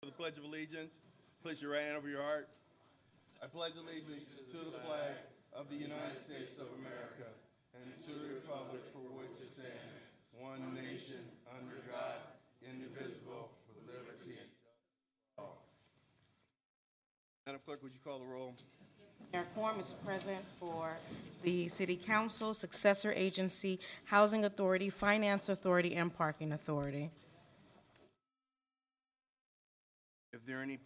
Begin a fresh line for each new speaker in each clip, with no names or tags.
For the Pledge of Allegiance, place your right hand over your heart. I pledge allegiance to the flag of the United States of America and to the republic for which it stands, one nation, under God, indivisible, with liberty and justice for all. Madam Clerk, would you call the roll?
Mayor Quorum is present for the City Council, Successor Agency, Housing Authority, Finance Authority, and Parking Authority.
If there are any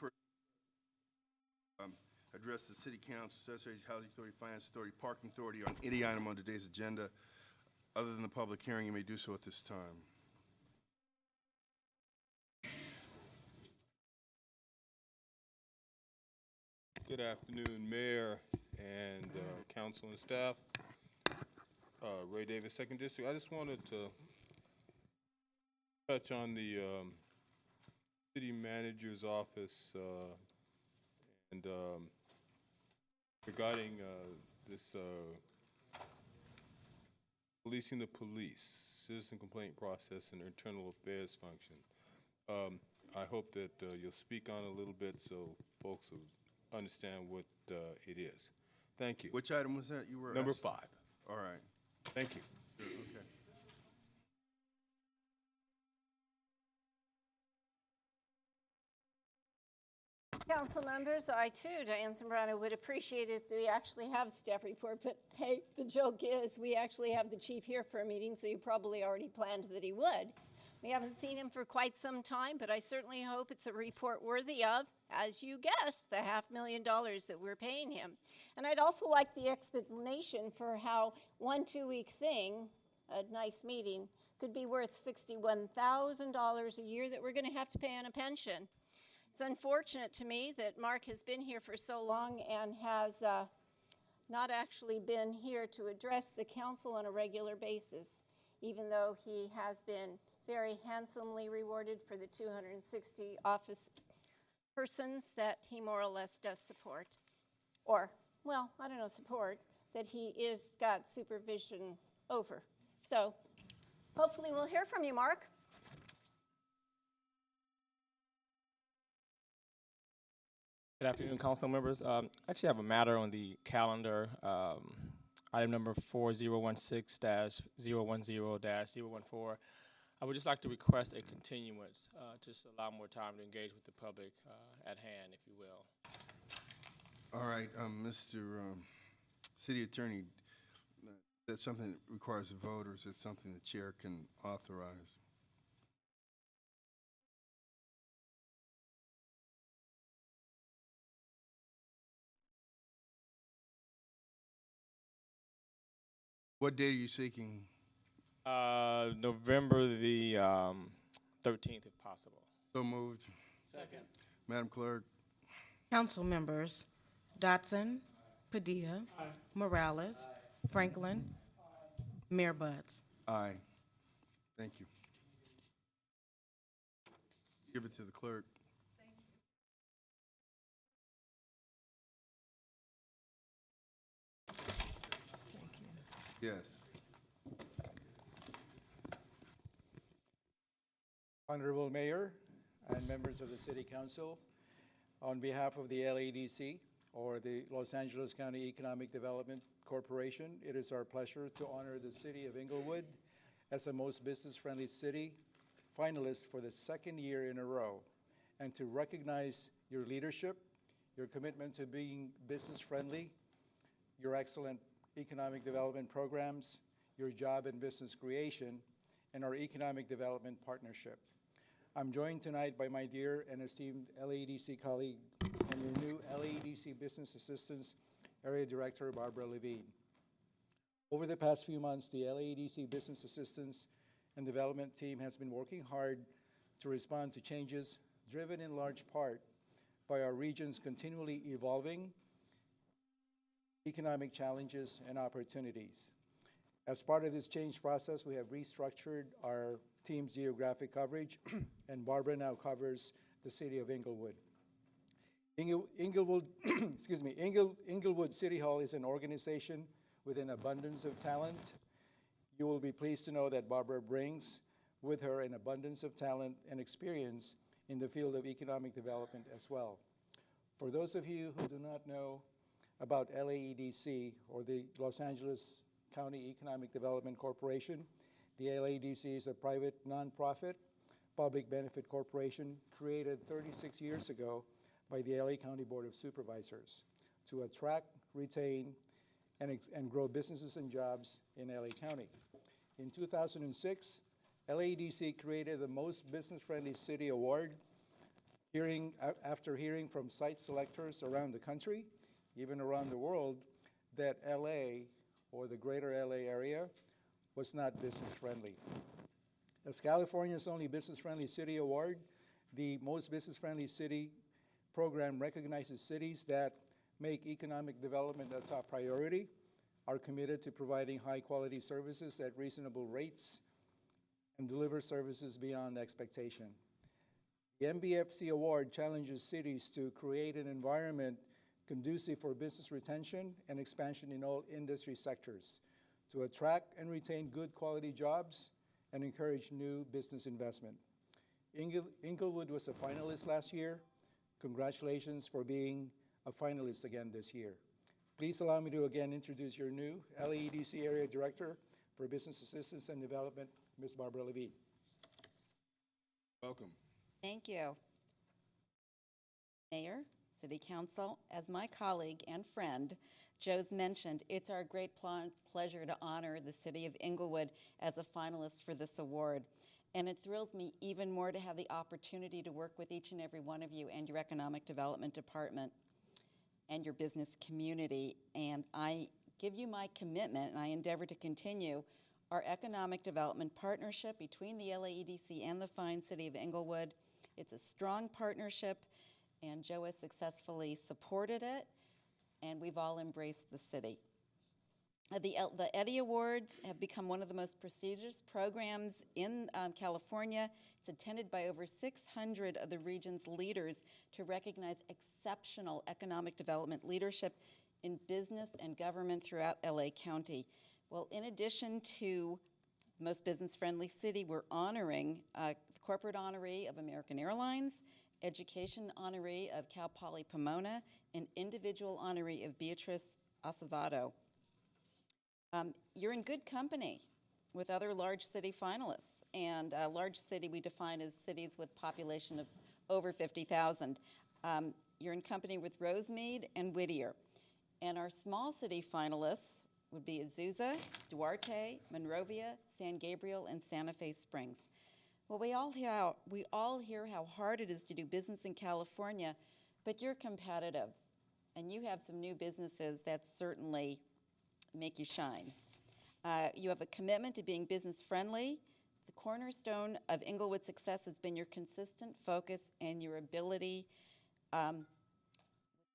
address the City Council, Successor Agency, Housing Authority, Finance Authority, Parking Authority on any item on today's agenda, other than the public hearing, you may do so at this time.
Good afternoon, Mayor and Council and staff. Ray Davis, 2nd District. I just wanted to touch on the City Manager's Office and regarding this policing the police, citizen complaint process, and internal affairs function. I hope that you'll speak on it a little bit so folks will understand what it is. Thank you.
Which item was that you were
Number
asking?
5.
All right.
Thank you.
Sure, okay.
Council members, I too, Diane Zambrano, would appreciate it if we actually have a staff report, but hey, the joke is we actually have the chief here for a meeting, so you probably already planned that he would. We haven't seen him for quite some time, but I certainly hope it's a report worthy of, as you guessed, the $500,000 that we're paying him. And I'd also like the explanation for how 1 2-week thing, a nice meeting, could be worth $61,000 a year that we're going to have to pay on a pension. It's unfortunate to me that Mark has been here for so long and has not actually been here to address the council on a regular basis, even though he has been very handsomely rewarded for the 260 office persons that he more or less does support. Or, well, I don't know, support, that he is got supervision over. So, hopefully we'll hear from you, Mark.
Good afternoon, council members. Actually, I have a matter on the calendar, item number 4016-010-014. I would just like to request a continuance, just to allow more time to engage with the public at hand, if you will.
All right, Mr. City Attorney, that's something that requires a vote, or is it something the chair can authorize? What date are you seeking?
November the 13th, if possible.
So moved.
Second.
Madam Clerk?
Council members: Dotson, Padilla, Morales, Franklin, Mayor Buds.
Aye. Thank you. Give it to the clerk. Yes.
Honorable Mayor and members of the City Council, on behalf of the LADC, or the Los Angeles County Economic Development Corporation, it is our pleasure to honor the City of Inglewood as the most business-friendly city finalist for the 2nd year in a row, and to recognize your leadership, your commitment to being business-friendly, your excellent economic development programs, your job and business creation, and our economic development partnership. I'm joined tonight by my dear and esteemed LADC colleague and your new LADC Business Assistance Area Director, Barbara Levine. Over the past few months, the LADC Business Assistance and Development team has been working hard to respond to changes driven in large part by our region's continually evolving economic challenges and opportunities. As part of this change process, we have restructured our team's geographic coverage, and Barbara now covers the city of Inglewood. Inglewood City Hall is an organization with an abundance of talent. You will be pleased to know that Barbara brings with her an abundance of talent and experience in the field of economic development as well. For those of you who do not know about LAEDC, or the Los Angeles County Economic Development Corporation, the LAEDC is a private nonprofit public benefit corporation created 36 years ago by the LA County Board of Supervisors to attract, retain, and grow businesses and jobs in LA County. In 2006, LAEDC created the Most Business-Friendly City Award, after hearing from site selectors around the country, even around the world, that LA, or the greater LA area, was not business-friendly. As California's only business-friendly city award, the Most Business-Friendly City program recognizes cities that make economic development a top priority, are committed to providing high-quality services at reasonable rates, and deliver services beyond expectation. The MBFC award challenges cities to create an environment conducive for business retention and expansion in all industry sectors, to attract and retain good quality jobs and encourage new business investment. Inglewood was a finalist last year. Congratulations for being a finalist again this year. Please allow me to again introduce your new LAEDC Area Director for Business Assistance and Development, Ms. Barbara Levine.
Welcome.
Thank you. Mayor, City Council, as my colleague and friend, Joe's mentioned, it's our great pleasure to honor the City of Inglewood as a finalist for this award. And it thrills me even more to have the opportunity to work with each and every one of you and your Economic Development Department and your business community. And I give you my commitment, and I endeavor to continue our economic development partnership between the LAEDC and the fine City of Inglewood. It's a strong partnership, and Joe has successfully supported it, and we've all embraced the city. The Eddie Awards have become one of the most prestigious programs in California. It's attended by over 600 of the region's leaders to recognize exceptional economic development leadership in business and government throughout LA County. Well, in addition to Most Business-Friendly City, we're honoring the corporate honoree of American Airlines, education honoree of Cal Poly Pomona, and individual honoree of Beatrice Acevedo. You're in good company with other large city finalists, and a large city we define as cities with population of over 50,000. You're in company with Rosemead and Whittier. And our small city finalists would be Azusa, Duarte, Monrovia, San Gabriel, and Santa Fe Springs. Well, we all hear how hard it is to do business in California, but you're competitive, and you have some new businesses that certainly make you shine. You have a commitment to being business friendly. The cornerstone of Inglewood's success has been your consistent focus and your ability.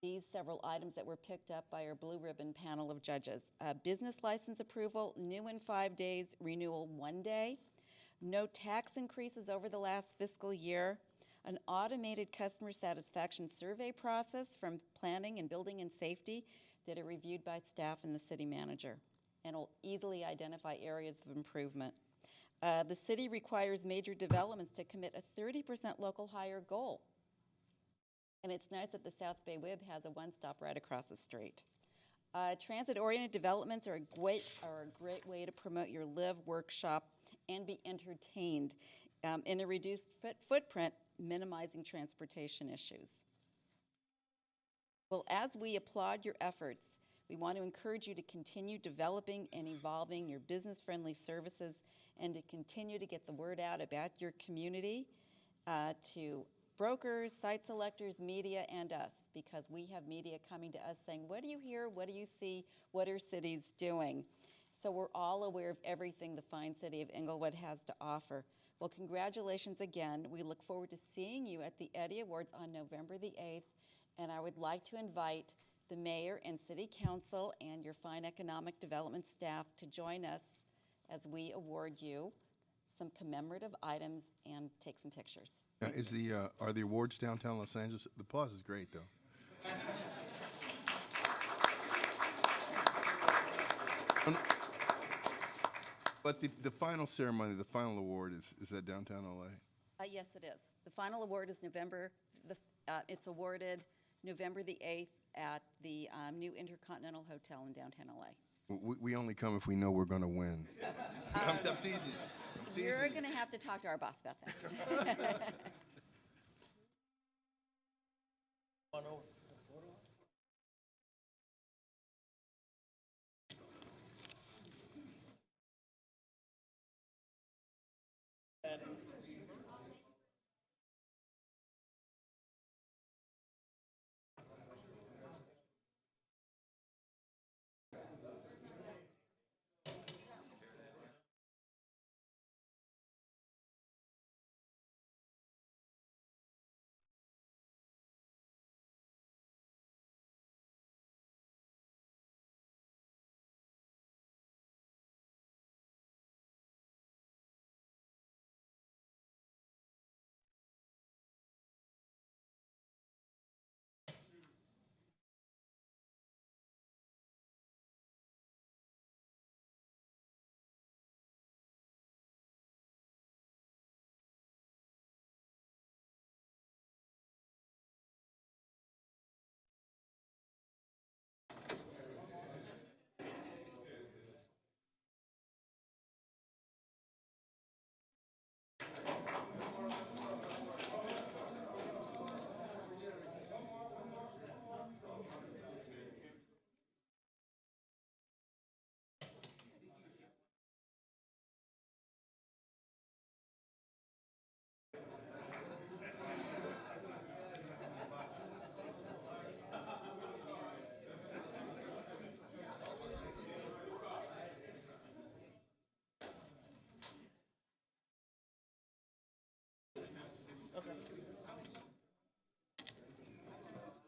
These several items that were picked up by our blue ribbon panel of judges. Business license approval, new in 5 days, renewal 1 day. No tax increases over the last fiscal year. An automated customer satisfaction survey process from planning and building and safety that are reviewed by staff and the city manager and will easily identify areas of improvement. The city requires major developments to commit a 30% local hire goal. And it's nice that the South Bay WIB has a one-stop right across the street. Transit-oriented developments are a great way to promote your live, work, shop, and be entertained in a reduced footprint, minimizing transportation issues. Well, as we applaud your efforts, we want to encourage you to continue developing and evolving your business-friendly services and to continue to get the word out about your community to brokers, site selectors, media, and us, because we have media coming to us saying, what do you hear, what do you see, what are cities doing? So we're all aware of everything the fine city of Inglewood has to offer. Well, congratulations again. We look forward to seeing you at the Eddie Awards on November the 8th, and I would like to invite the mayor and city council and your fine economic development staff to join us as we award you some commemorative items and take some pictures.
Are the awards downtown Los Angeles? The plaza is great, though. But the final ceremony, the final award, is that downtown LA?
Yes, it is. The final award is it's awarded November the 8th at the new Intercontinental Hotel in downtown LA.
We only come if we know we're going to win. I'm teasing you. I'm teasing
You're
you.
going to have to talk to our boss about that.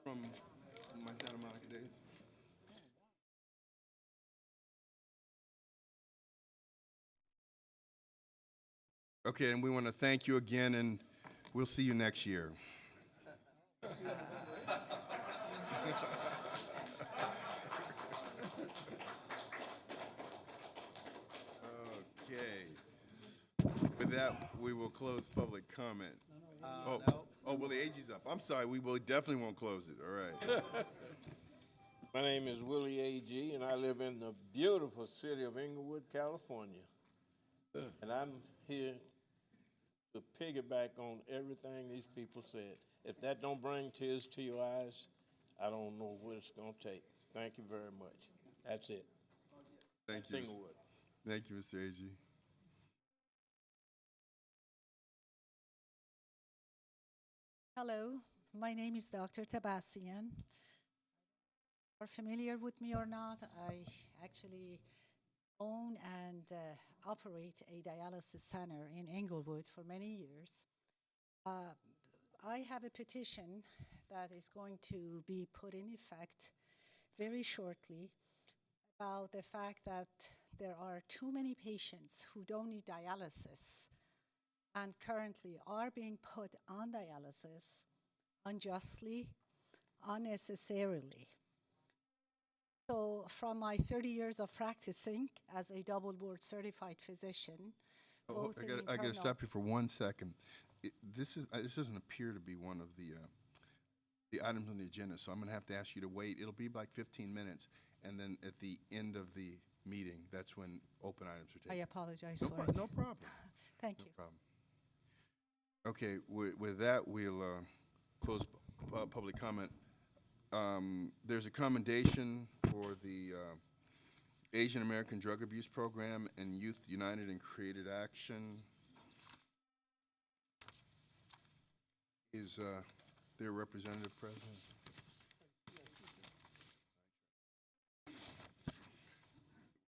From my Santa Monica days. Okay, and we want to thank you again, and we'll see you next year. Okay. With that, we will close public comment. Well, the AG's up. I'm sorry, we will definitely won't close it. All right.
My name is Willie A.G., and I live in the beautiful city of Inglewood, California. And I'm here to piggyback on everything these people said. If that don't bring tears to your eyes, I don't know what it's going to take. Thank you very much. That's it.
Thank you.
Inglewood.
Thank you, Mr. AG.
Hello, my name is Dr. Tabassian. Are familiar with me or not? I actually own and operate a dialysis center in Inglewood for many years. I have a petition that is going to be put in effect very shortly about the fact that there are too many patients who don't need dialysis and currently are being put on dialysis unjustly, unnecessarily. So from my 30 years of practicing as a double board certified physician, both in
I got to
internal-
stop you for 1 second. This doesn't appear to be one of the items on the agenda, so I'm going to have to ask you to wait. It'll be like 15 minutes, and then at the end of the meeting, that's when open items are
I
taken.
apologize
No,
for it.
no problem.
Thank
No
you.
problem. Okay, with that, we'll close public comment. There's a commendation for the Asian American Drug Abuse Program and Youth United and Created Action. Is their representative present?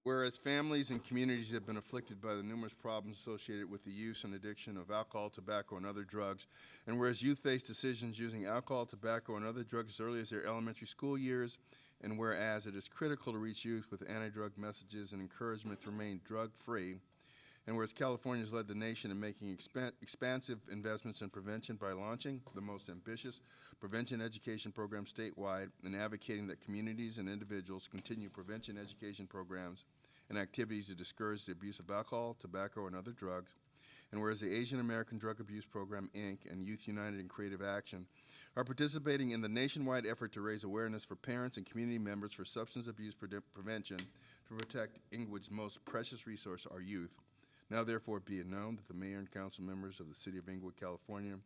Whereas families and communities have been afflicted by the numerous problems associated with the use and addiction of alcohol, tobacco, and other drugs, and whereas youth face decisions using alcohol, tobacco, and other drugs as early as their elementary school years, and whereas it is critical to reach youth with anti-drug messages and encouragement to remain drug-free, and whereas California has led the nation in making expansive investments in prevention by launching the most ambitious prevention education program statewide and advocating that communities and individuals continue prevention education programs and activities to discourage the abuse of alcohol, tobacco, and other drugs. And whereas the Asian American Drug Abuse Program, Inc., and Youth United and Creative Action are participating in the nationwide effort to raise awareness for parents and community members for substance abuse prevention to protect Inglewood's most precious resource, our youth. Now therefore be it known that the mayor and council members of the city of Inglewood, California,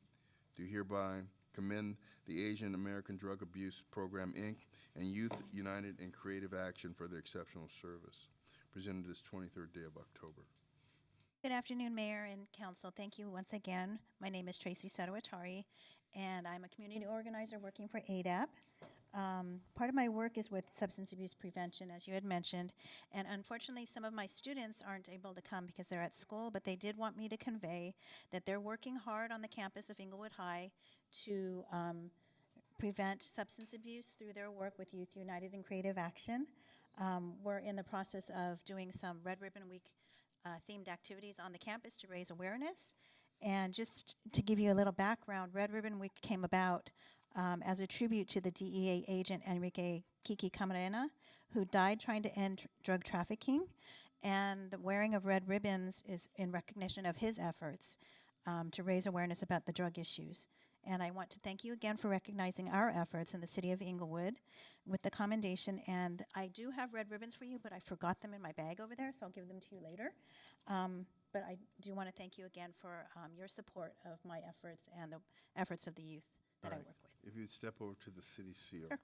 do hereby commend the Asian American Drug Abuse Program, Inc., and Youth United and Creative Action for their exceptional service. Presented this 23rd day of October.
Good afternoon, Mayor and Council. Thank you once again. My name is Tracy Sadowatari, and I'm a community organizer working for ADAP. Part of my work is with substance abuse prevention, as you had mentioned, and unfortunately some of my students aren't able to come because they're at school, but they did want me to convey that they're working hard on the campus of Inglewood High to prevent substance abuse through their work with Youth United and Creative Action. We're in the process of doing some Red Ribbon Week themed activities on the campus to raise awareness. And just to give you a little background, Red Ribbon Week came about as a tribute to the DEA agent Enrique Kiki Camarena, who died trying to end drug trafficking. And the wearing of red ribbons is in recognition of his efforts to raise awareness about the drug issues. And I want to thank you again for recognizing our efforts in the city of Inglewood with the commendation. And I do have red ribbons for you, but I forgot them in my bag over there, so I'll give them to you later. But I do want to thank you again for your support of my efforts and the efforts of the youth that I work with.
If you'd step over to the city seal.
Sure.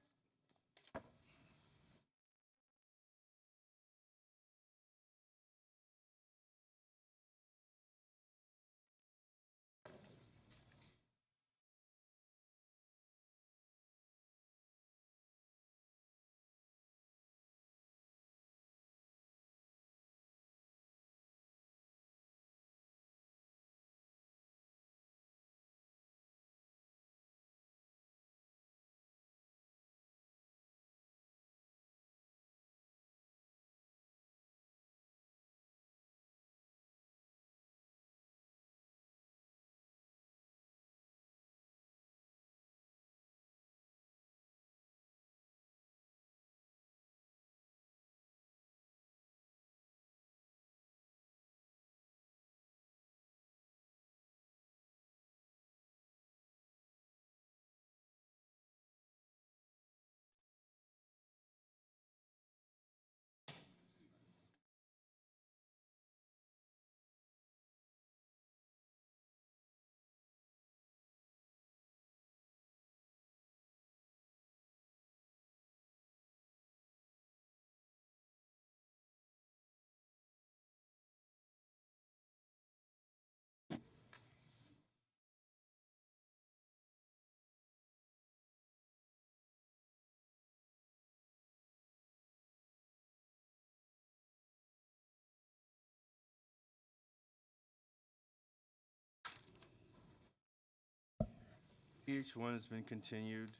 PH1 has been continued.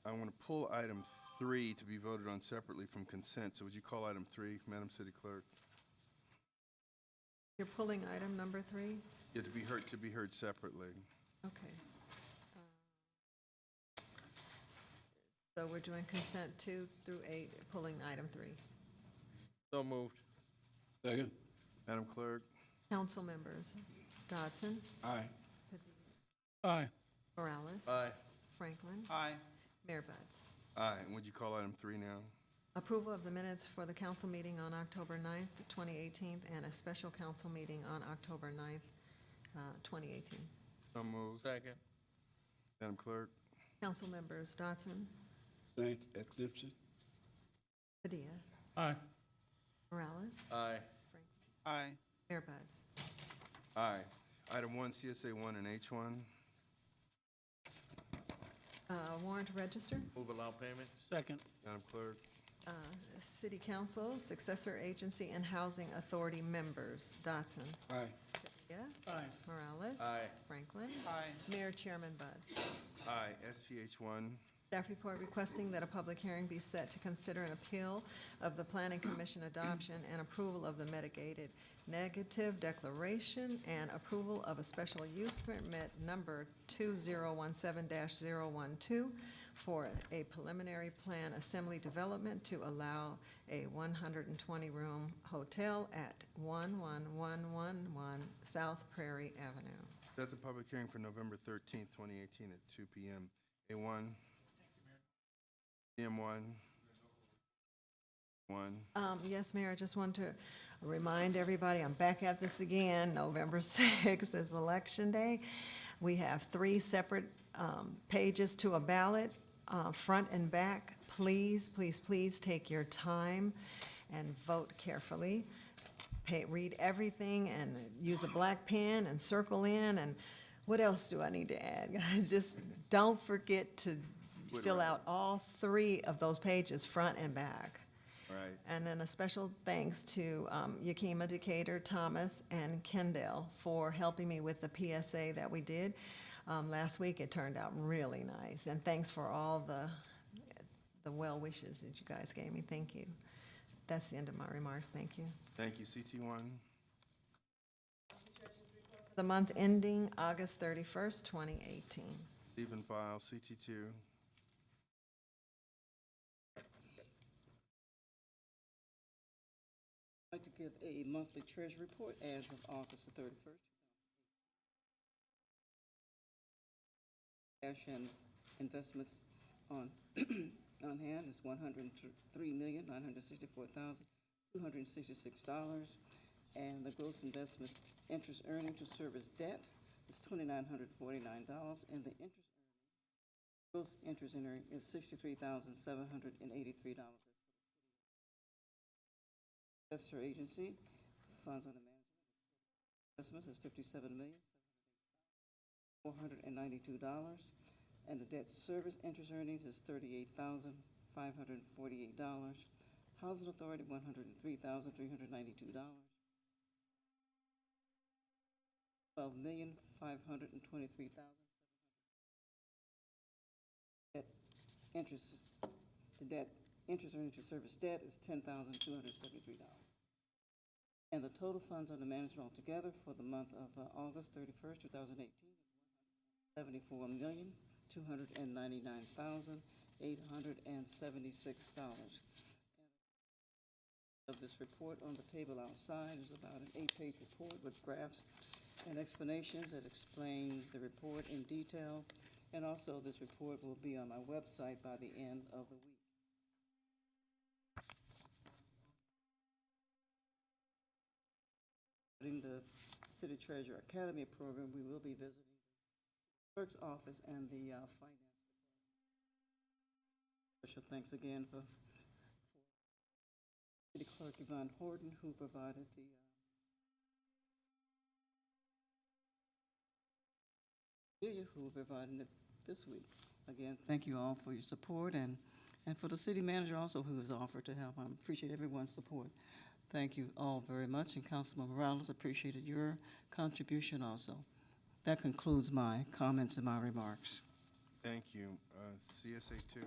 I want to pull item 3 to be voted on separately from consent. So would you call item 3, Madam City Clerk?
You're pulling item number 3?
Yeah, to be heard separately.
Okay. So we're doing consent 2 through 8, pulling item 3.
So moved.
Second.
Madam Clerk?
Council members: Dodson,
Aye.
Aye.
Morales,
Aye.
Franklin,
Aye.
Mayor Buds.
Aye. And would you call item 3 now?
Approval of the minutes for the council meeting on October 9th, 2018, and a special council meeting on October 9th, 2018.
So moved.
Second.
Madam Clerk?
Council members: Dodson,
Thank exception.
Padilla,
Aye.
Morales,
Aye.
Franklin,
Aye.
Mayor Buds.
Aye. Item 1, CSA 1 and H1.
Warrant register.
Move allow payment.
Second.
Madam Clerk?
City Council, Successor Agency and Housing Authority members: Dodson,
Aye.
Padilla,
Aye.
Morales,
Aye.
Franklin,
Aye.
Mayor Chairman Buds.
Aye. SPH 1.
Staff report requesting that a public hearing be set to consider an appeal of the Planning Commission adoption and approval of the mitigated negative declaration and approval of a special use permit number 2017-012 for a preliminary plan assembly development to allow a 120-room hotel at 11111 South Prairie Avenue.
Set the public hearing for November 13th, 2018 at 2 p.m. A1. CM1.
Yes, Mayor, I just want to remind everybody, I'm back at this again. November 6th is Election Day. We have 3 separate pages to a ballot, front and back. Please, please, please take your time and vote carefully. Read everything and use a black pen and circle in, and what else do I need to add? Just don't forget to fill out all 3 of those pages, front and back.
Right.
And then a special thanks to Yakima, Decatur, Thomas, and Kendall for helping me with the PSA that we did last week. It turned out really nice, and thanks for all the well wishes that you guys gave me. Thank you. That's the end of my remarks. Thank you.
Thank you. CT1.
The month ending August 31st, 2018.
Receive and file. CT2.
I'd like to give a monthly treasury report as of August the 31st. Cash and investments on on hand is $103,964,266, and the gross investment interest earning to service debt is $2,949, and the gross interest earning is $63,783. Successor agency funds under management investments is $57,492, and the debt service interest earnings is $38,548. Housing Authority $103,392. $12,523,000. Debt interest, the debt interest earning to service debt is $10,273. And the total funds under management altogether for the month of August 31st, 2018 is $74,299,876. Of this report on the table outside is about an 8-page report with graphs and explanations that explains the report in detail. And also this report will be on my website by the end of the week. In the City Treasurer Academy program, we will be visiting the clerk's office and the finance department. Special thanks again for City Clerk Yvonne Horton, who provided the who provided it this week. Again, thank you all for your support, and for the city manager also who has offered to help. I appreciate everyone's support. Thank you all very much, and Councilman Morales appreciated your contribution also. That concludes my comments and my remarks.
Thank you. CSA 2.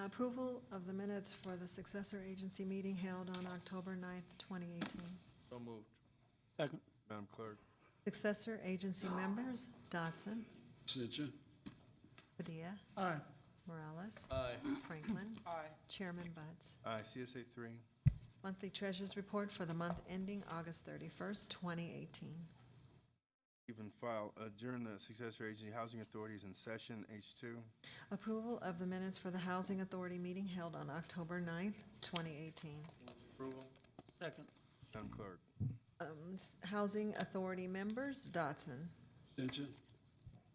Approval of the minutes for the successor agency meeting held on October 9th, 2018.
So moved.
Second.
Madam Clerk.
Successor agency members, Dodson.
Abstention.
Padilla.
Aye.
Morales.
Aye.
Franklin. Aye. Chairman Buds.
Aye. CSA 3.
Monthly Treasurers Report for the month ending August 31st, 2018.
Even file. Adjourn the successor agency housing authorities in session. H2.
Approval of the minutes for the Housing Authority meeting held on October 9th, 2018.
Approval. Second.
Madam Clerk.
Housing Authority members, Dodson.
Abstention.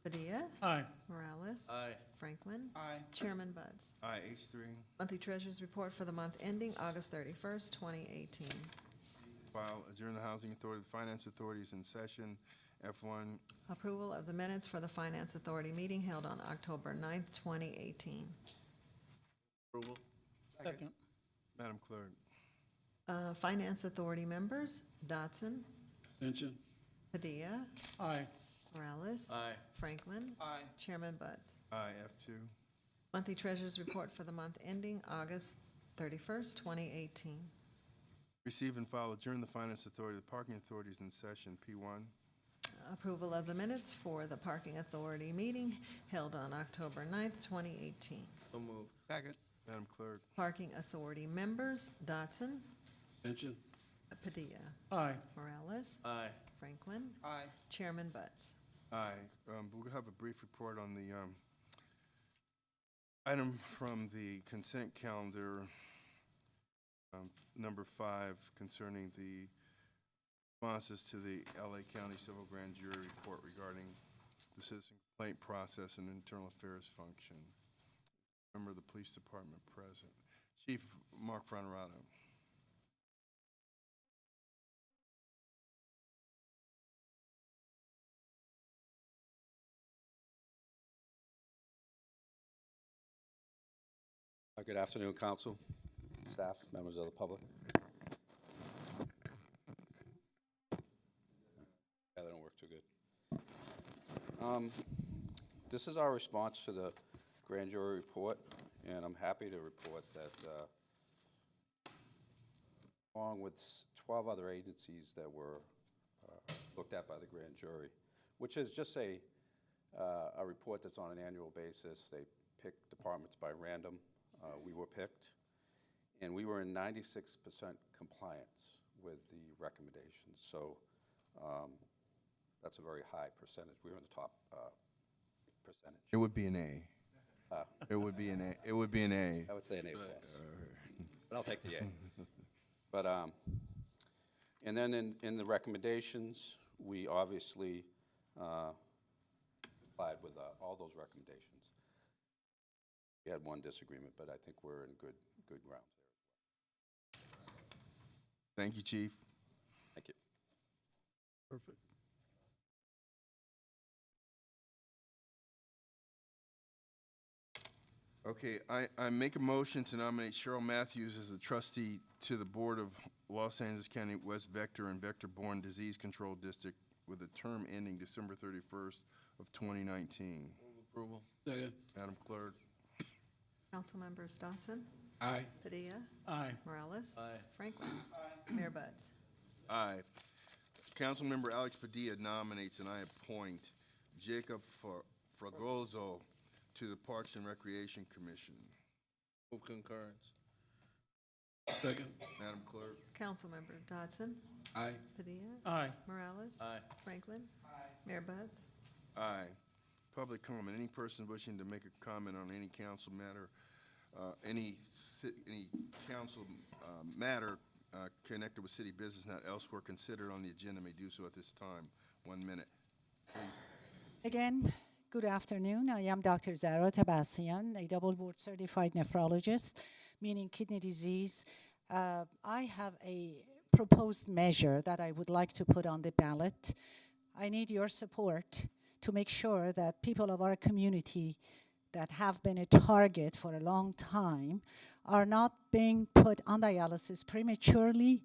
Padilla.
Aye.
Morales.
Aye.
Franklin.
Aye.
Chairman Buds.
Aye. H3.
Monthly Treasurers Report for the month ending August 31st, 2018.
File. Adjourn the housing authority, finance authorities in session. F1.
Approval of the minutes for the Finance Authority meeting held on October 9th, 2018.
Approval.
Second.
Madam Clerk.
Finance Authority members, Dodson.
Abstention.
Padilla.
Aye.
Morales.
Aye.
Franklin.
Aye.
Chairman Buds.
Aye. F2.
Monthly Treasurer's Report for the month ending August 31st, 2018.
Receive and file, adjourn the Finance Authority. The Parking Authority is in session. P1.
Approval of the minutes for the Parking Authority meeting held on October 9th, 2018.
So moved. Second.
Madam Clerk.
Parking Authority members, Dotson,
Mention.
Padilla,
Aye.
Morales,
Aye.
Franklin,
Aye.
Chairman Butts.
Aye. We'll have a brief report on the item from the consent calendar, number 5, concerning the responses to the LA County Civil Grand Jury report regarding the citizen complaint process and internal affairs function. Member of the Police Department present. Chief Mark Fronerato.
Good afternoon, council, staff, members of the public. Yeah, they don't work too good. This is our response to the grand jury report, and I'm happy to report that along with 12 other agencies that were looked at by the grand jury, which is just a report that's on an annual basis. They pick departments by random. We were picked, and we were in 96% compliance with the recommendations. So that's a very high percentage. We were in the top percentage.
It would be an A. It would be an A. It would be an A.
I would say an A+. But I'll take the A. But and then in the recommendations, we obviously complied with all those recommendations. We had one disagreement, but I think we're in good grounds there.
Thank you, Chief.
Thank you.
Perfect.
Okay, I make a motion to nominate Cheryl Matthews as a trustee to the Board of Los Angeles County West Vector and Vector-Borne Disease Control District with a term ending December 31st of 2019.
Approval. Second.
Madam Clerk.
Council members Dotson,
Aye.
Padilla,
Aye.
Morales,
Aye.
Franklin, Mayor Butts.
Aye. Councilmember Alex Padilla nominates and I appoint Jacob Fragoso to the Parks and Recreation Commission.
Move concurrence. Second.
Madam Clerk.
Councilmember Dotson,
Aye.
Padilla,
Aye.
Morales,
Aye.
Franklin, Mayor Butts.
Aye. Public comment. Any person wishing to make a comment on any council matter, any council matter connected with city business not elsewhere considered on the agenda may do so at this time. 1 minute, please.
Again, good afternoon. I am Dr. Zara Tabassian, a double board certified nephrologist, meaning kidney disease. I have a proposed measure that I would like to put on the ballot. I need your support to make sure that people of our community that have been a target for a long time are not being put on dialysis prematurely,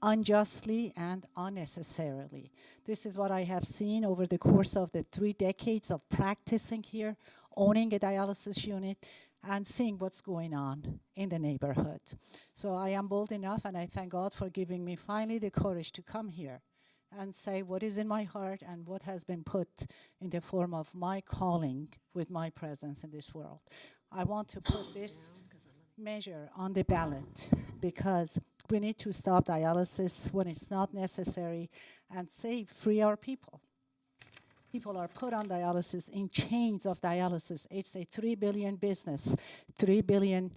unjustly, and unnecessarily. This is what I have seen over the course of the 3 decades of practicing here, owning a dialysis unit, and seeing what's going on in the neighborhood. So I am bold enough, and I thank God for giving me finally the courage to come here and say what is in my heart and what has been put in the form of my calling with my presence in this world. I want to put this measure on the ballot because we need to stop dialysis when it's not necessary and free our people. People are put on dialysis in chains of dialysis. It's a $3 billion business, $3 billion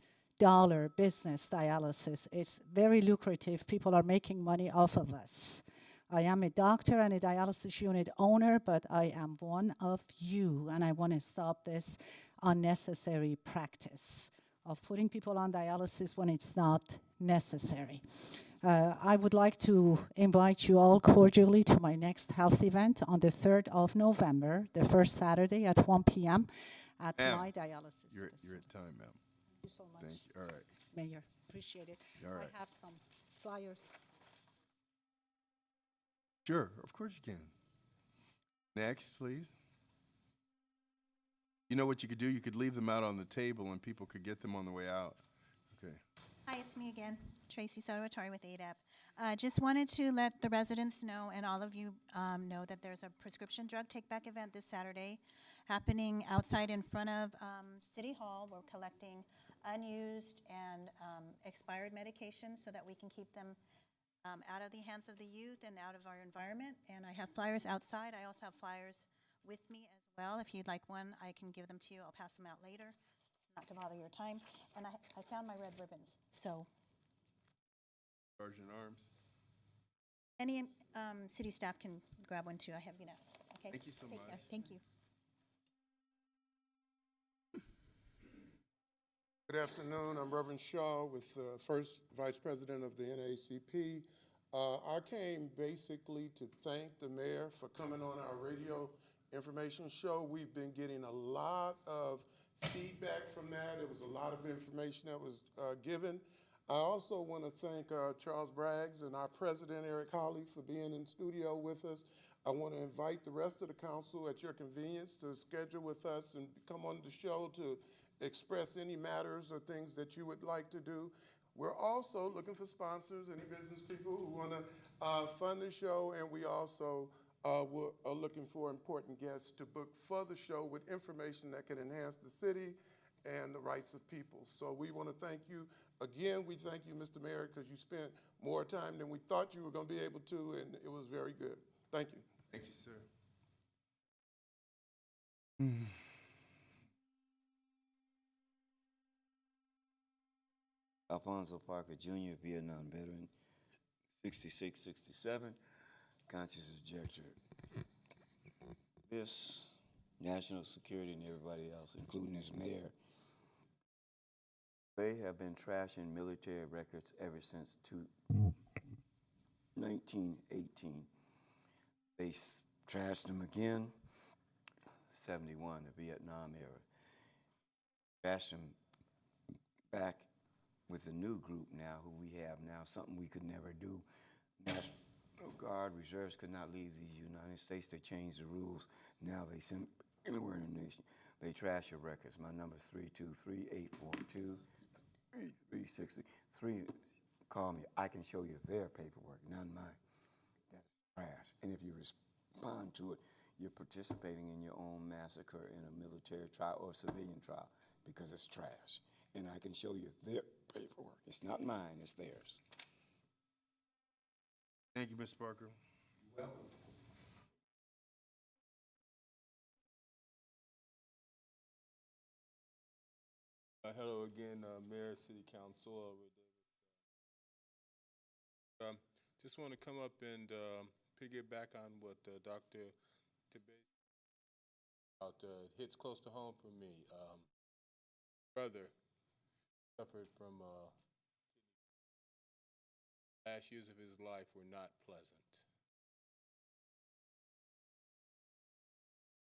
business, dialysis. It's very lucrative. People are making money off of us. I am a doctor and a dialysis unit owner, but I am one of you, and I want to stop this unnecessary practice of putting people on dialysis when it's not necessary. I would like to invite you all cordially to my next health event on the 3rd of November, the first Saturday at 1 p.m. at my dialysis
You're
facility.
at time, ma'am.
Thank you so much,
Thank you. All right.
Mayor. Appreciate it.
All right.
I have some flyers.
Sure, of course you can. Next, please. You know what you could do? You could leave them out on the table and people could get them on the way out. Okay.
Hi, it's me again, Tracy Soto-Atari with ADAP. Just wanted to let the residents know and all of you know that there's a prescription drug take-back event this Saturday happening outside in front of City Hall. We're collecting unused and expired medications so that we can keep them out of the hands of the youth and out of our environment. And I have flyers outside. I also have flyers with me as well. If you'd like one, I can give them to you. I'll pass them out later, not to bother your time. And I found my red ribbons. So
Sergeant Arms.
any city staff can grab one too. I have enough. Okay.
Thank you so
Take
much.
care. Thank you.
Good afternoon. I'm Reverend Shaw with the First Vice President of the NAACP. I came basically to thank the mayor for coming on our radio information show. We've been getting a lot of feedback from that. It was a lot of information that was given. I also want to thank Charles Braggs and our president, Eric Holly, for being in studio with us. I want to invite the rest of the council at your convenience to schedule with us and come on the show to express any matters or things that you would like to do. We're also looking for sponsors, any business people who want to fund the show, and we also are looking for important guests to book for the show with information that can enhance the city and the rights of people. So we want to thank you. Again, we thank you, Mr. Mayor, because you spent more time than we thought you were going to be able to, and it was very good. Thank you.
Thank you, sir.
Alfonso Parker Jr., Vietnam veteran, 66, 67, conscious objector. This national security and everybody else, including his mayor, they have been trashing military records ever since 1918. They trashed them again, 71, the Vietnam era. Trashed them back with a new group now, who we have now, something we could never do. National Guard reserves could not leave the United States. They changed the rules. Now they send anywhere in the nation. They trash your records. My number is 323-842-3363. Call me. I can show you their paperwork, not mine. That's trash. And if you respond to it, you're participating in your own massacre in a military trial or a civilian trial, because it's trash. And I can show you their paperwork. It's not mine, it's theirs.
Thank you, Mr. Parker.
You're welcome.
Hello again, Mayor, City Council. Just want to come up and piggyback on what Dr. Tibet about. Hits close to home for me. Brother suffered from last years of his life were not pleasant.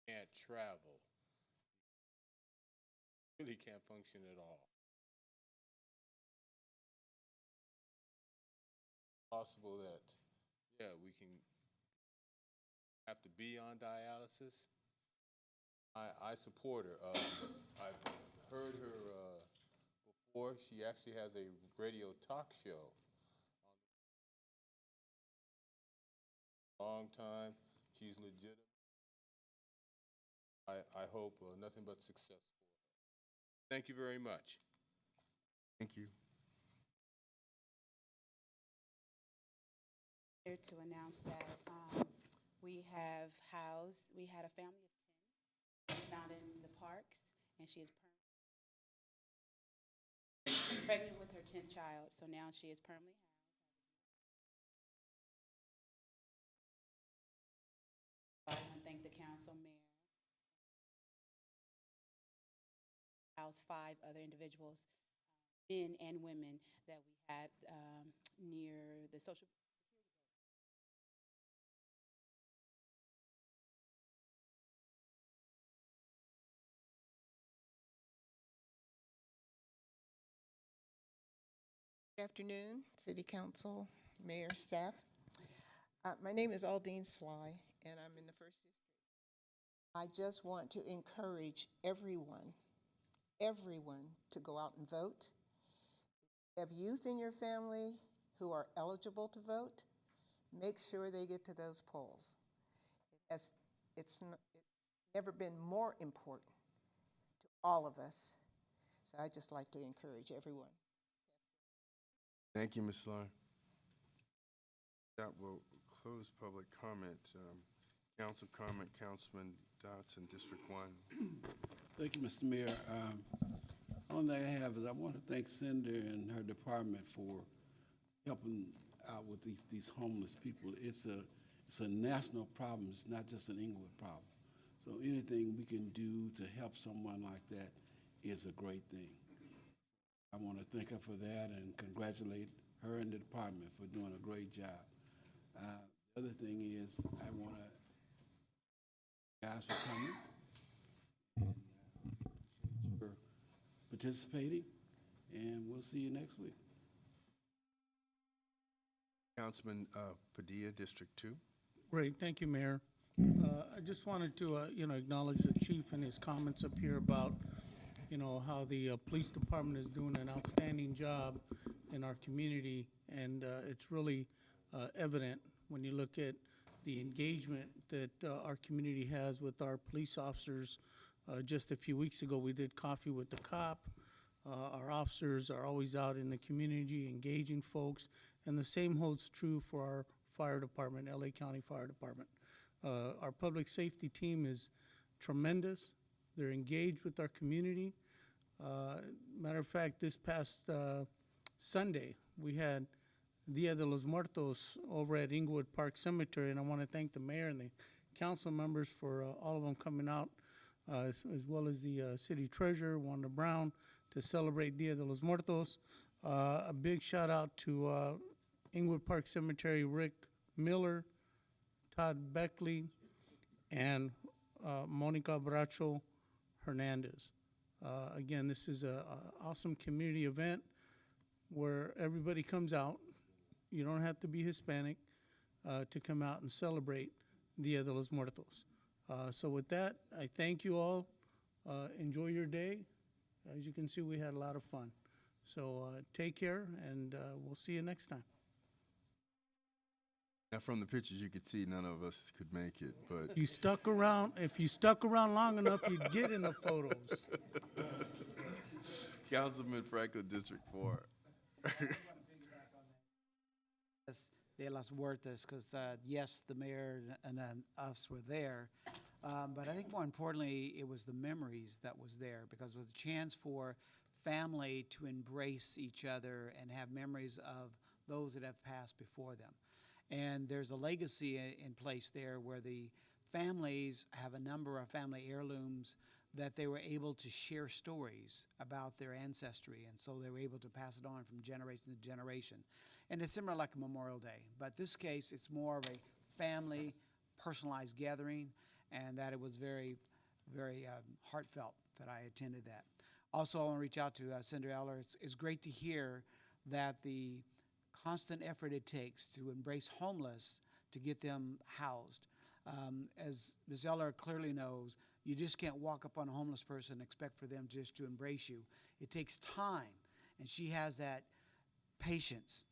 Can't travel. Really can't function at all. Possible that, yeah, we can have to be on dialysis. I support her. I've heard her before. She actually has a radio talk show. Long time. She's legitimate. I hope nothing but success for her. Thank you very much.
Thank you.
Here to announce that we had a family of 10 found in the parks, and she is pregnant with her 10th child, so now she is permanently housed. I want to thank the council, mayor, house 5 other individuals, men and women, that we had near the social.
Good afternoon, City Council, Mayor, staff. My name is Aldine Sly, and I'm in the 1st District. I just want to encourage everyone to go out and vote. If you have youth in your family who are eligible to vote, make sure they get to those polls. It's never been more important to all of us. So I just like to encourage everyone.
Thank you, Ms. Sloan. That will close public comment. Council comment, Councilman Dotson, District 1.
Thank you, Mr. Mayor. Only thing I have is I want to thank Cinder and her department for helping out with these homeless people. It's a national problem. It's not just an Inglewood problem. So anything we can do to help someone like that is a great thing. I want to thank her for that and congratulate her and the department for doing a great job. The other thing is I want to guys for coming and for participating, and we'll see you next week.
Councilman Padilla, District 2.
Great, thank you, Mayor. I just wanted to, acknowledge the chief and his comments up here about, how the police department is doing an outstanding job in our community, and it's really evident when you look at the engagement that our community has with our police officers. Just a few weeks ago, we did Coffee with the Cop. Our officers are always out in the community engaging folks, and the same holds true for our fire department, LA County Fire Department. Our public safety team is tremendous. They're engaged with our community. Matter of fact, this past Sunday, we had Dia de los Muertos over at Inglewood Park Cemetery, and I want to thank the mayor and the council members for all of them coming out, as well as the city treasurer, Wanda Brown, to celebrate Dia de los Muertos. A big shout out to Inglewood Park Cemetery, Rick Miller, Todd Beckley, and Monica Bracho Hernandez. Again, this is an awesome community event where everybody comes out. You don't have to be Hispanic to come out and celebrate Dia de los Muertos. So with that, I thank you all. Enjoy your day. As you can see, we had a lot of fun. So take care, and we'll see you next time.
Now, from the pictures, you could see none of us could make it, but
If you stuck around long enough, you'd get in the photos.
Councilman Franklin, District 4.
De las Huertas, because yes, the mayor and then us were there, but I think more importantly, it was the memories that was there, because it was a chance for family to embrace each other and have memories of those that have passed before them. And there's a legacy in place there where the families have a number of family heirlooms that they were able to share stories about their ancestry, and so they were able to pass it on from generation to generation. And it's similar like a Memorial Day, but this case, it's more of a family, personalized gathering, and that it was very, very heartfelt that I attended that. Also, I want to reach out to Senator Eller. It's great to hear that the constant effort it takes to embrace homeless to get them housed. As Ms. Eller clearly knows, you just can't walk up on a homeless person and expect for them just to embrace you. It takes time, and she has that patience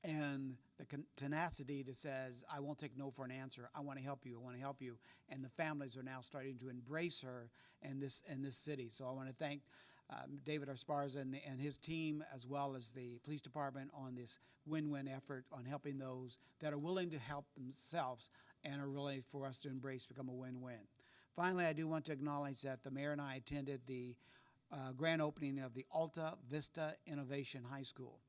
and the tenacity that says, I won't take no for an answer. I want to help you. I want to help you. And the families are now starting to embrace her in this city. So I want to thank David Esparza and his team, as well as the police department, on this win-win effort on helping those that are willing to help themselves and are willing for us to embrace, become a win-win. Finally, I do want to acknowledge that the mayor and I attended the grand opening of the Alta Vista Innovation High School.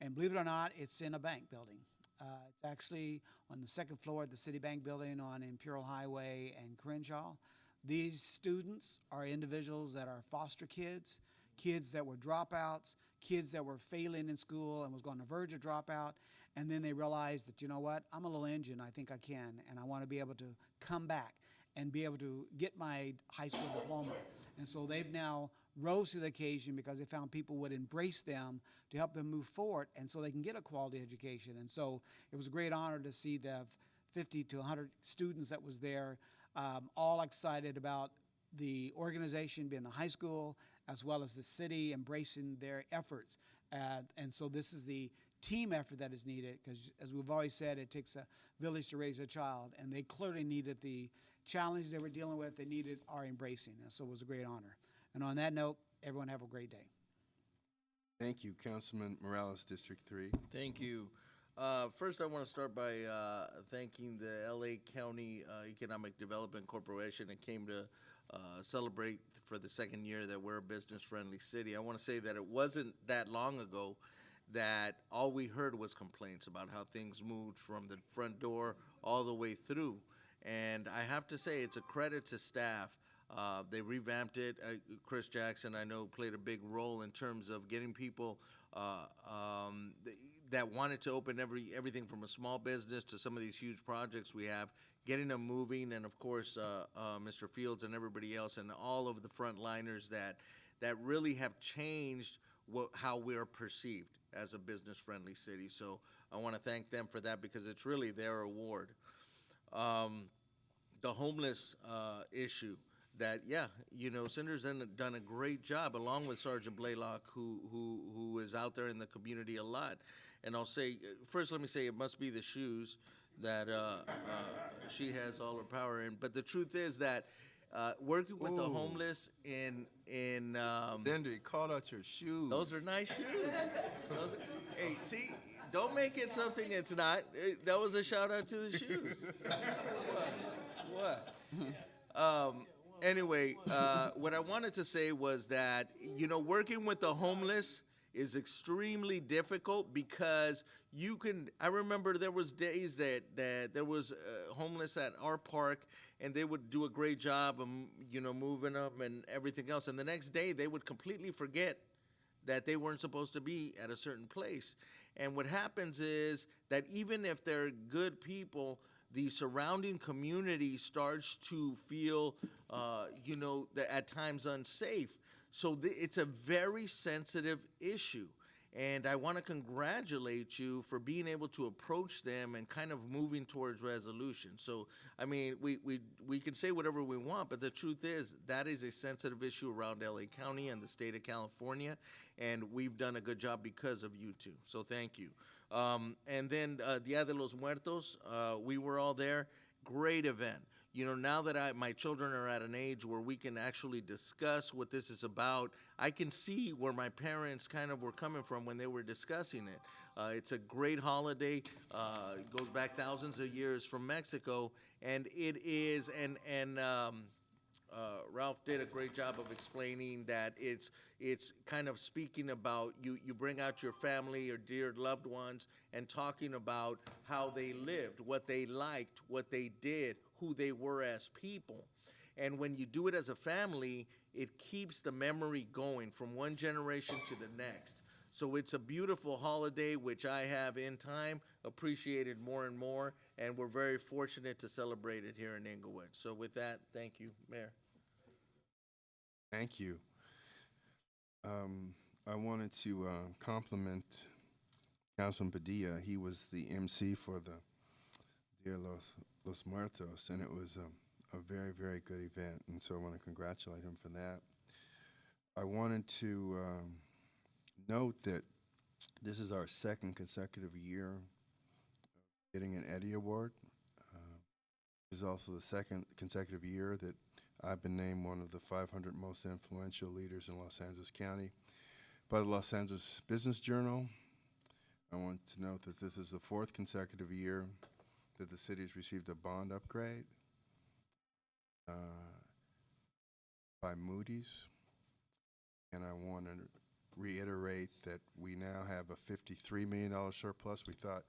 And believe it or not, it's in a bank building. It's actually on the second floor of the City Bank building on Imperial Highway and Crenshaw. These students are individuals that are foster kids, kids that were dropouts, kids that were failing in school and was on the verge of dropout, and then they realized that, you know what, I'm a little engine, I think I can, and I want to be able to come back and be able to get my high school diploma. And so they've now rose to the occasion because they found people would embrace them to help them move forward, and so they can get a quality education. And so it was a great honor to see the 50 to 100 students that was there all excited about the organization being the high school as well as the city embracing their efforts. And so this is the team effort that is needed because, as we've always said, it takes a village to raise a child, and they clearly needed the challenge they were dealing with. They needed our embracing, and so it was a great honor. And on that note, everyone have a great day.
Thank you, Councilman Morales, District 3.
Thank you. First, I want to start by thanking the LA County Economic Development Corporation that came to celebrate for the second year that we're a business-friendly city. I want to say that it wasn't that long ago that all we heard was complaints about how things moved from the front door all the way through. And I have to say, it's a credit to staff. They revamped it. Chris Jackson, I know, played a big role in terms of getting people that wanted to open everything from a small business to some of these huge projects we have, getting them moving, and of course, Mr. Fields and everybody else, and all of the frontliners that really have changed how we're perceived as a business-friendly city. So I want to thank them for that because it's really their award. The homeless issue. That, yeah, you know, Cinder's done a great job, along with Sergeant Blaylock, who is out there in the community a lot. And I'll say, first let me say it must be the shoes that she has all her power in. But the truth is that working with the homeless in
Cinder, you called out your shoes.
Those are nice shoes. Hey, see, don't make it something it's not. That was a shout out to the shoes. What? Anyway, what I wanted to say was that, you know, working with the homeless is extremely difficult because I remember there was days that there was homeless at our park and they would do a great job of, you know, moving them and everything else. And the next day they would completely forget that they weren't supposed to be at a certain place. And what happens is that even if they're good people, the surrounding community starts to feel, you know, at times unsafe. So it's a very sensitive issue. And I want to congratulate you for being able to approach them and kind of moving towards resolution. So, I mean, we can say whatever we want, but the truth is that is a sensitive issue around LA County and the state of California, and we've done a good job because of you two. So thank you. And then Dia de los Muertos, we were all there. Great event. You know, now that my children are at an age where we can actually discuss what this is about, I can see where my parents kind of were coming from when they were discussing it. It's a great holiday. It goes back thousands of years from Mexico, and it is, and Ralph did a great job of explaining that it's kind of speaking about you bring out your family or dear loved ones and talking about how they lived, what they liked, what they did, who they were as people. And when you do it as a family, it keeps the memory going from one generation to the next. So it's a beautiful holiday, which I have in time appreciated more and more, and we're very fortunate to celebrate it here in Inglewood. So with that, thank you, Mayor.
Thank you. I wanted to compliment Councilman Padilla. He was the MC for the Dia Los Muertos, and it was a very, very good event, and so I want to congratulate him for that. I wanted to note that this is our second consecutive year getting an Eddie Award. This is also the second consecutive year that I've been named one of the 500 most influential leaders in Los Angeles County by the Los Angeles Business Journal. I want to note that this is the fourth consecutive year that the city has received a bond upgrade by Moody's. And I want to reiterate that we now have a $53 million surplus. We thought,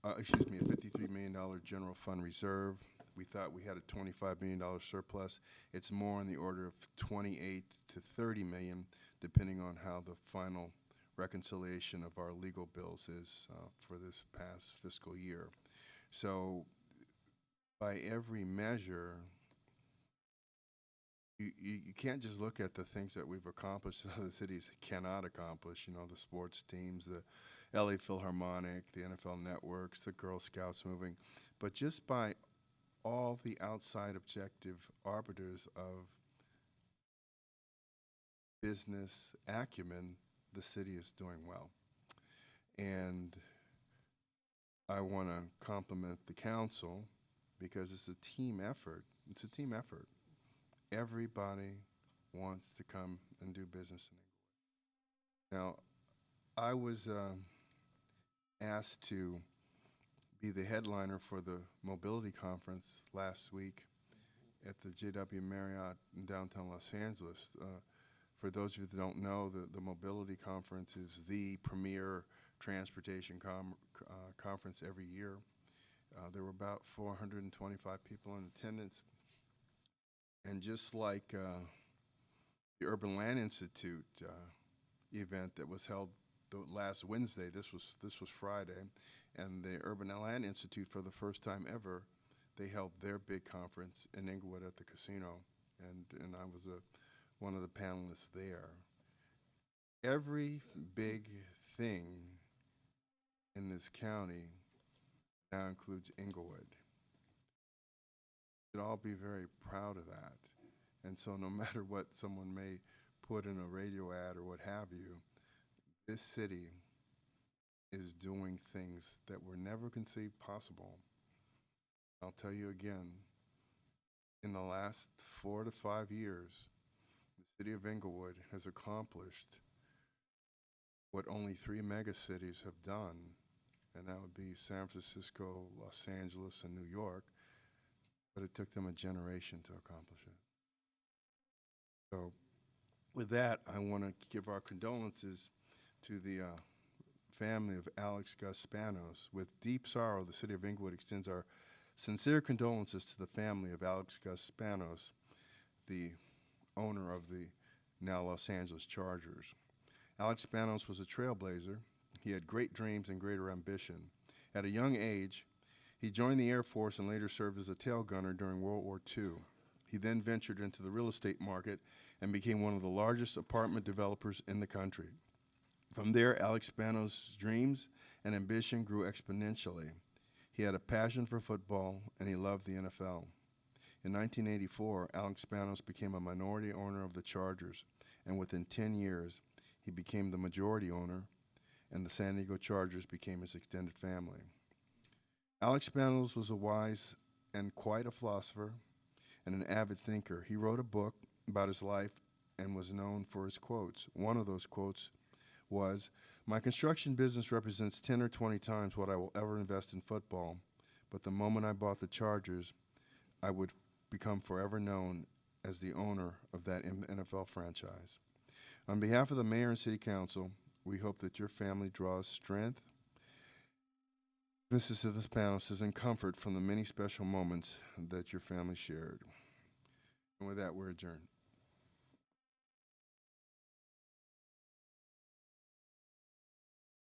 a $53 million general fund reserve. We thought we had a $25 million surplus. It's more on the order of 28 to 30 million, depending on how the final reconciliation of our legal bills is for this past fiscal year. So by every measure, you can't just look at the things that we've accomplished that other cities cannot accomplish, you know, the sports teams, the LA Philharmonic, the NFL networks, the Girl Scouts moving, but just by all the outside objective arbiters of business acumen, the city is doing well. And I want to compliment the council because it's a team effort. It's a team effort. Everybody wants to come and do business in Inglewood. Now, I was asked to be the headliner for the mobility conference last week at the JW Marriott in downtown Los Angeles. For those of you that don't know, the mobility conference is the premier transportation conference every year. There were about 425 people in attendance. And just like the Urban Land Institute event that was held last Wednesday, this was Friday, and the Urban Land Institute, for the first time ever, they held their big conference in Inglewood at the casino, and I was one of the panelists there. Every big thing in this county now includes Inglewood. We should all be very proud of that. And so no matter what someone may put in a radio ad or what have you, this city is doing things that were never conceived possible. I'll tell you again, in the last 4 to 5 years, the city of Inglewood has accomplished what only 3 megacities have done, and that would be San Francisco, Los Angeles, and New York, but it took them a generation to accomplish it. So with that, I want to give our condolences to the family of Alex Gus Spanos. With deep sorrow, the city of Inglewood extends our sincere condolences to the family of Alex Gus Spanos, the owner of the now Los Angeles Chargers. Alex Spanos was a trailblazer. He had great dreams and greater ambition. At a young age, he joined the Air Force and later served as a tail gunner during World War II. He then ventured into the real estate market and became one of the largest apartment developers in the country. From there, Alex Spanos' dreams and ambition grew exponentially. He had a passion for football, and he loved the NFL. In 1984, Alex Spanos became a minority owner of the Chargers, and within 10 years, he became the majority owner, and the San Diego Chargers became his extended family. Alex Spanos was a wise and quite a philosopher and an avid thinker. He wrote a book about his life and was known for his quotes. One of those quotes was, "My construction business represents 10 or 20 times what I will ever invest in football, but the moment I bought the Chargers, I would become forever known as the owner of that NFL franchise." On behalf of the mayor and city council, we hope that your family draws strength, Mrs. Spanos, and comfort from the many special moments that your family shared. And with that, we're adjourned.